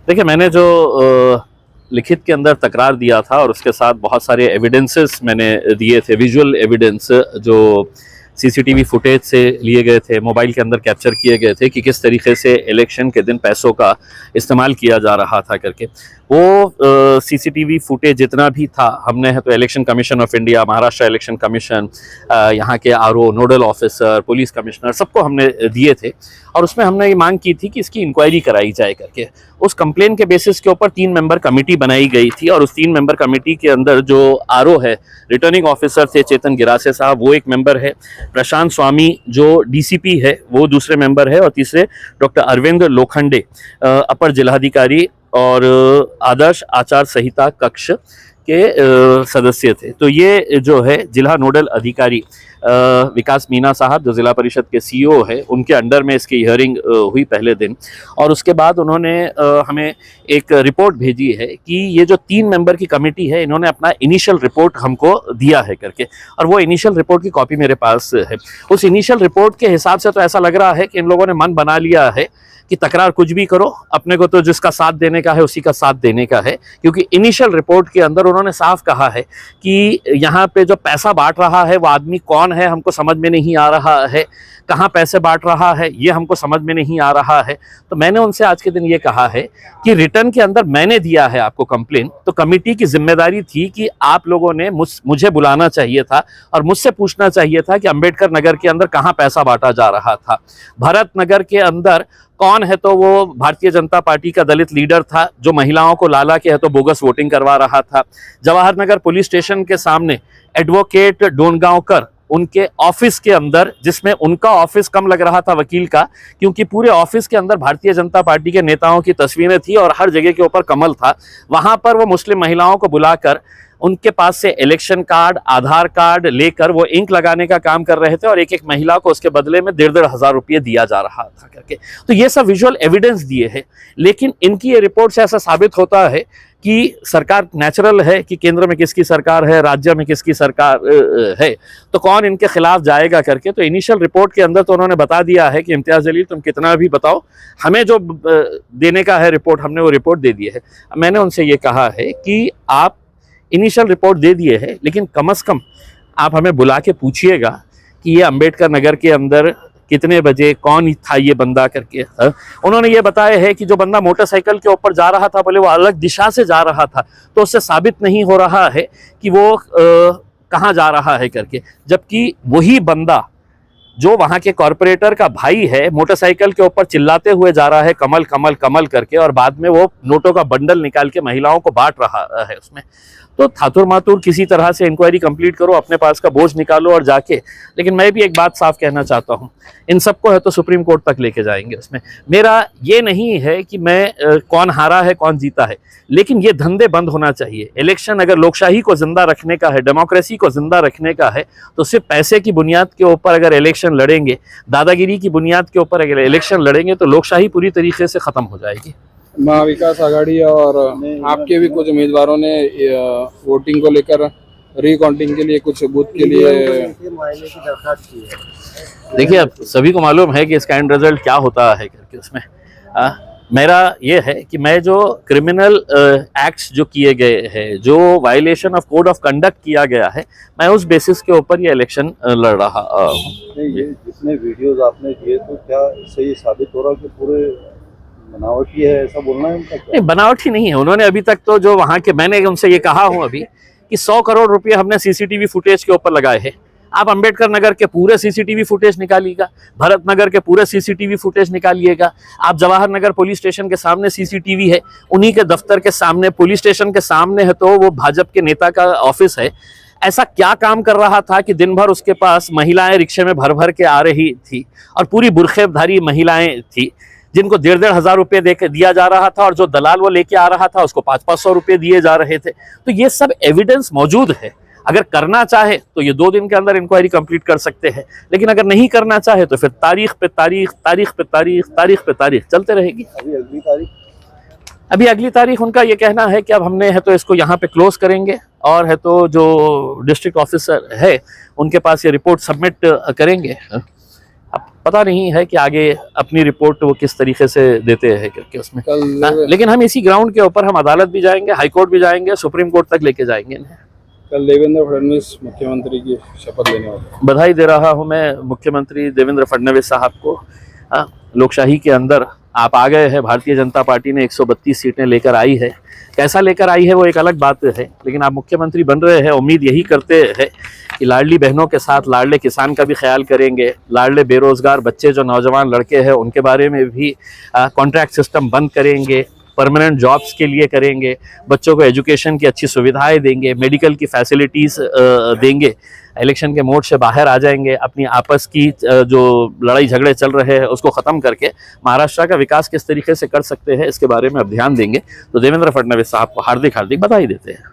देखिए, मैंने जो लिखित के अंदर तकरार दिया था और उसके साथ बहुत सारे एविडेंसेस मैंने दिए थे, विजुअल एविडेंस जो सीसीटीवी फुटेज से लिए गए थे, मोबाइल के अंदर कैप्चर किए गए थे कि किस तरीके से इलेक्शन के दिन पैसों का इस्तेमाल किया जा रहा था करके। वो सीसीटीवी फुटेज जितना भी था, हमने है तो election commission of India, Maharashtra election commission, यहाँ के RO, nodal officer, police commissioner, सबको हमने दिए थे और उसमें हमने ये मांग की थी कि इसकी इंक्वायरी कराई जाए करके। उस कंप्लेन के बेसिस के ऊपर 3 मेंबर कमेटी बनाई गई थी और उस 3 मेंबर कमेटी के अंदर जो आरओ है, रिटर्निंग ऑफिसर थे चेतन गिरासे साहब, वो एक मेंबर है, प्रशांत स्वामी जो डीसीपी है वो दूसरे मेंबर है और तीसरे डॉक्टर अरविंद लोखंडे अपर जिलाधिकारी और आदर्श आचार संहिता कक्ष के सदस्य थे। तो ये जो है जिला नोडल अधिकारी विकास मीना साहब जो जिला परिषद के सीईओ है, उनके अंडर में इसकी हियरिंग हुई पहले दिन और उसके बाद उन्होंने हमें एक रिपोर्ट भेजी है कि ये जो 3 मेंबर की कमेटी है, इन्होंने अपना इनिशियल रिपोर्ट हमको दिया है करके, और वो इनिशियल रिपोर्ट की कॉपी मेरे पास है। उस इनिशियल रिपोर्ट के हिसाब से तो ऐसा लग रहा है कि इन लोगों ने मन बना लिया है कि तकरार कुछ भी करो, अपने को तो जिसका साथ देने का है उसी का साथ देने का है, क्योंकि इनिशियल रिपोर्ट के अंदर उन्होंने साफ कहा है कि यहाँ पे जो पैसा बांट रहा है वो आदमी कौन है हमको समझ में नहीं आ रहा है, कहाँ पैसे बांट रहा है ये हमको समझ में नहीं आ रहा है। तो मैंने उनसे आज के दिन ये कहा है कि रिटर्न के अंदर मैंने दिया है आपको कंप्लेन, तो कमेटी की जिम्मेदारी थी कि आप लोगों ने मुझे बुलाना चाहिए था और मुझसे पूछना चाहिए था कि अंबेडकर नगर के अंदर कहाँ पैसा बांटा जा रहा था, भरत नगर के अंदर कौन है, तो वो भारतीय जनता पार्टी का दलित लीडर था जो महिलाओं को लाला के है तो बोगस वोटिंग करवा रहा था। जवाहर नगर पुलिस स्टेशन के सामने एडवोकेट डोनगांवकर, उनके ऑफिस के अंदर, जिसमें उनका ऑफिस कम लग रहा था वकील का, क्योंकि पूरे ऑफिस के अंदर भारतीय जनता पार्टी के नेताओं की तस्वीरें थी और हर जगह के ऊपर कमल था, वहां पर वो मुस्लिम महिलाओं को बुलाकर उनके पास से इलेक्शन कार्ड, आधार कार्ड लेकर वो इंक लगाने का काम कर रहे थे और एक एक महिला को उसके बदले में 1,500 हजार रुपये दिया जा रहा था करके। तो ये सब विजुअल एविडेंस दिए हैं, लेकिन इनकी ये रिपोर्ट से ऐसा साबित होता है कि सरकार नेचुरल है कि केंद्र में किसकी सरकार है, राज्य में किसकी सरकार है, तो कौन इनके खिलाफ जाएगा करके। तो इनिशियल रिपोर्ट के अंदर तो उन्होंने बता दिया है कि इम्तियाज जलील तुम कितना भी बताओ, हमें जो देने का है रिपोर्ट, हमने वो रिपोर्ट दे दी है। मैंने उनसे ये कहा है कि आप इनिशियल रिपोर्ट दे दिए है, लेकिन कम से कम आप हमें बुला के पूछिएगा कि ये अंबेडकर नगर के अंदर कितने बजे कौन था ये बंदा करके। उन्होंने ये बताया है कि जो बंदा मोटरसाइकिल के ऊपर जा रहा था, बोले वो अलग दिशा से जा रहा था, तो उससे साबित नहीं हो रहा है कि वो कहाँ जा रहा है करके, जबकि वही बंदा जो वहाँ के कॉरपोरेटर का भाई है मोटरसाइकिल के ऊपर चिल्लाते हुए जा रहा है कमल कमल कमल करके, और बाद में वो नोटों का बंडल निकाल के महिलाओं को बांट रहा है उसमें। तो थातुर मातुर किसी तरह से इंक्वायरी कंप्लीट करो, अपने पास का बोझ निकालो और जाके। लेकिन मैं भी एक बात साफ कहना चाहता हूँ, इन सबको है तो सुप्रीम कोर्ट तक लेके जाएंगे। उसमें मेरा ये नहीं है कि मैं कौन हारा है कौन जीता है, लेकिन ये धंधे बंद होना चाहिए। इलेक्शन अगर लोकशाही को जिंदा रखने का है, डेमोक्रेसी को जिंदा रखने का है, तो सिर्फ पैसे की बुनियाद के ऊपर अगर इलेक्शन लड़ेंगे, दादागिरी की बुनियाद के ऊपर अगर इलेक्शन लड़ेंगे, तो लोकशाही पूरी तरीके से खत्म हो जाएगी। महाविकास आघाड़ी और आपके भी कुछ उम्मीदवारों ने वोटिंग को लेकर रिकाउंटिंग के लिए कुछ बूथ के लिए दरखास्त की है। देखिए, अब सभी को मालूम है कि इसका एंड रिजल्ट क्या होता है करके। उसमें मेरा ये है कि मैं जो क्रिमिनल एक्ट्स जो किए गए हैं, जो violation of code of conduct किया गया है, मैं उस बेसिस के ऊपर ये इलेक्शन लड़ रहा हूँ। ये जितने वीडियोस आपने दिए, तो क्या इससे ये साबित हो रहा कि पूरे बनावटी है, ऐसा बोलना है उनका? नहीं, बनावटी नहीं है। उन्होंने अभी तक तो जो वहाँ के, मैंने उनसे ये कहा हूँ अभी कि 100 करोड़ रुपये हमने सीसीटीवी फुटेज के ऊपर लगाए हैं। आप अंबेडकर नगर के पूरे सीसीटीवी फुटेज निकालिएगा, भरत नगर के पूरे सीसीटीवी फुटेज निकालिएगा, आप जवाहर नगर पुलिस स्टेशन के सामने सीसीटीवी है, उन्हीं के दफ्तर के सामने, पुलिस स्टेशन के सामने है तो वो भाजपा के नेता का ऑफिस है। ऐसा क्या काम कर रहा था कि दिन भर उसके पास महिलाएं रिक्शे में भर भर के आ रही थी और पूरी बुरखेधारी महिलाएं थी, जिनको 1,500 हजार रुपये दिया जा रहा था, और जो दलाल वो लेके आ रहा था उसको 500-500 रुपये दिए जा रहे थे। तो ये सब एविडेंस मौजूद है। अगर करना चाहे तो ये 2 दिन के अंदर इंक्वायरी कंप्लीट कर सकते हैं, लेकिन अगर नहीं करना चाहे तो फिर तारीख पे तारीख, तारीख पे तारीख, तारीख पे तारीख चलते रहेगी। अभी अगली तारीख उनका ये कहना है कि अब हमने है तो इसको यहाँ पे क्लोज करेंगे, और है तो जो डिस्ट्रिक्ट ऑफिसर है उनके पास ये रिपोर्ट सबमिट करेंगे। अब पता नहीं है कि आगे अपनी रिपोर्ट वो किस तरीके से देते हैं करके उसमें। कल लेकिन हम इसी ग्राउंड के ऊपर हम अदालत भी जाएंगे, हाई कोर्ट भी जाएंगे, सुप्रीम कोर्ट तक लेके जाएंगे इन्हें। कल देवेंद्र फडणवीस मुख्यमंत्री की शपथ लेने वाले हैं। बधाई दे रहा हूं मैं मुख्यमंत्री देवेंद्र फडणवीस साहब को। लोकशाही के अंदर आप आ गए हैं, भारतीय जनता पार्टी ने 132 सीटें लेकर आई है। कैसा लेकर आई है वो एक अलग बात है, लेकिन आप मुख्यमंत्री बन रहे हैं। उम्मीद यही करते हैं कि लाडली बहनों के साथ लाडले किसान का भी ख्याल करेंगे, लाडले बेरोजगार बच्चे जो नौजवान लड़के हैं उनके बारे में भी कॉन्ट्रैक्ट सिस्टम बंद करेंगे, परमानेंट जॉब्स के लिए करेंगे, बच्चों को एजुकेशन की अच्छी सुविधाएं देंगे, मेडिकल की फैसिलिटीज़ देंगे, इलेक्शन के मोड से बाहर आ जाएंगे, अपनी आपस की जो लड़ाई झगड़े चल रहे हैं उसको ख़त्म करके महाराष्ट्र का विकास किस तरीके से कर सकते हैं इसके बारे में अब ध्यान देंगे। तो देवेंद्र फडणवीस साहब को हार्दिक हार्दिक बधाई देते हैं।